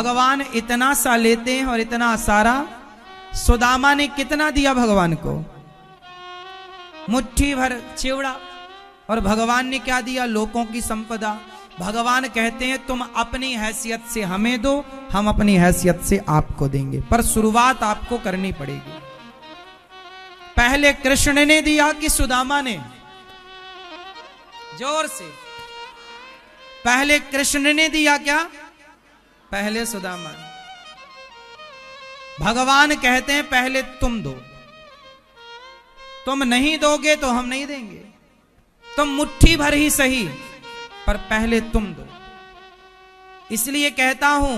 भगवान इतना सा लेते हैं और इतना सारा। सुदामा ने कितना दिया भगवान को? मुट्ठी भर चिवड़ा। और भगवान ने क्या दिया? लोगों की संपदा। भगवान कहते हैं तुम अपनी हैसियत से हमें दो, हम अपनी हैसियत से आपको देंगे, पर शुरुआत आपको करनी पड़ेगी। पहले कृष्ण ने दिया कि सुदामा ने? जोर से। पहले कृष्ण ने दिया क्या? पहले सुदामा ने। भगवान कहते हैं पहले तुम दो। तुम नहीं दोगे तो हम नहीं देंगे। तुम मुट्ठी भर ही सही, पर पहले तुम दो। इसलिए कहता हूं,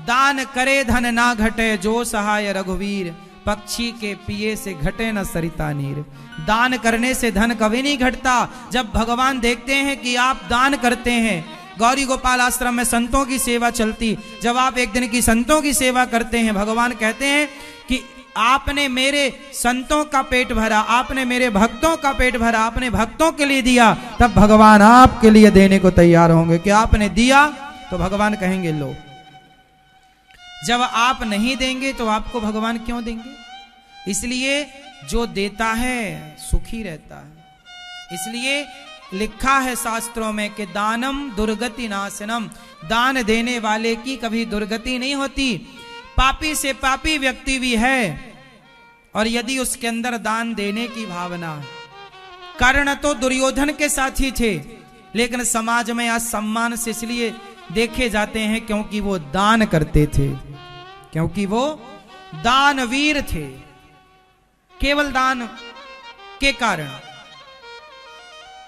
दान करे धन ना घटे, जो सहाय रघुवीर, पक्षी के पिए से घटे न सरिता नीर। दान करने से धन कभी नहीं घटता। जब भगवान देखते हैं कि आप दान करते हैं, गौरी गोपाल आश्रम में संतों की सेवा चलती, जब आप एक दिन की संतों की सेवा करते हैं, भगवान कहते हैं कि आपने मेरे संतों का पेट भरा, आपने मेरे भक्तों का पेट भरा, आपने भक्तों के लिए दिया, तब भगवान आपके लिए देने को तैयार होंगे। कि आपने दिया तो भगवान कहेंगे लो। जब आप नहीं देंगे तो आपको भगवान क्यों देंगे? इसलिए जो देता है सुखी रहता है। इसलिए लिखा है शास्त्रों में कि दानम दुर्गति नाशनम, दान देने वाले की कभी दुर्गति नहीं होती। पापी से पापी व्यक्ति भी है, और यदि उसके अंदर दान देने की भावना। कर्ण तो दुर्योधन के साथी थे, लेकिन समाज में आज सम्मान से इसलिए देखे जाते हैं क्योंकि वो दान करते थे, क्योंकि वो दानवीर थे। केवल दान के कारण।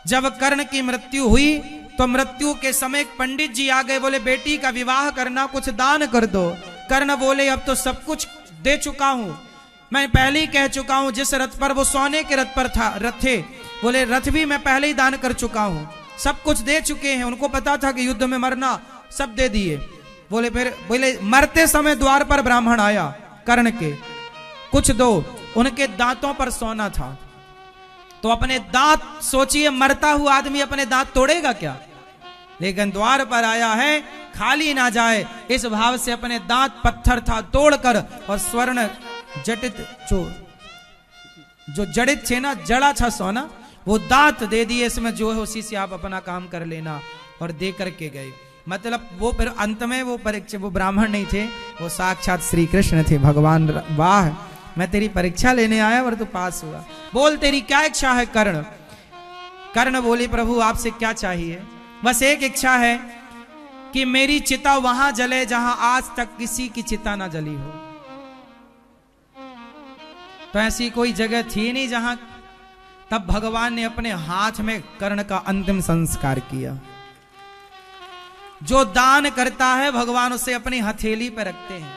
जब कर्ण की मृत्यु हुई तो मृत्यु के समय एक पंडित जी आ गए, बोले बेटी का विवाह करना, कुछ दान कर दो। कर्ण बोले अब तो सब कुछ दे चुका हूं, मैं पहले ही कह चुका हूं। जिस रथ पर वो सोने के रथ पर था, रथ थे, बोले रथ भी मैं पहले ही दान कर चुका हूं, सब कुछ दे चुके हैं। उनको पता था कि युद्ध में मरना, सब दे दिए। बोले मरते समय द्वार पर ब्राह्मण आया कर्ण के, कुछ दो। उनके दांतों पर सोना था, तो अपने दांत, सोचिए मरता हुआ आदमी अपने दांत तोड़ेगा क्या? लेकिन द्वार पर आया है, खाली ना जाए इस भाव से अपने दांत, पत्थर था तोड़कर, और स्वर्ण जटित जो जड़ित थे ना, जड़ा था सोना, वो दांत दे दिए, इसमें जो है उसी से आप अपना काम कर लेना, और दे करके गए। मतलब वो फिर अंत में वो परीक्षा, वो ब्राह्मण नहीं थे, वो साक्षात श्री कृष्ण थे। भगवान, वाह मैं तेरी परीक्षा लेने आया और तू पास हुआ, बोल तेरी क्या इच्छा है? कर्ण कर्ण बोले प्रभु आपसे क्या चाहिए? बस एक इच्छा है कि मेरी चिता वहां जले जहां आज तक किसी की चिता ना जली हो। तो ऐसी कोई जगह थी नहीं जहां। तब भगवान ने अपने हाथ में कर्ण का अंतिम संस्कार किया। जो दान करता है भगवान उसे अपनी हथेली पर रखते हैं।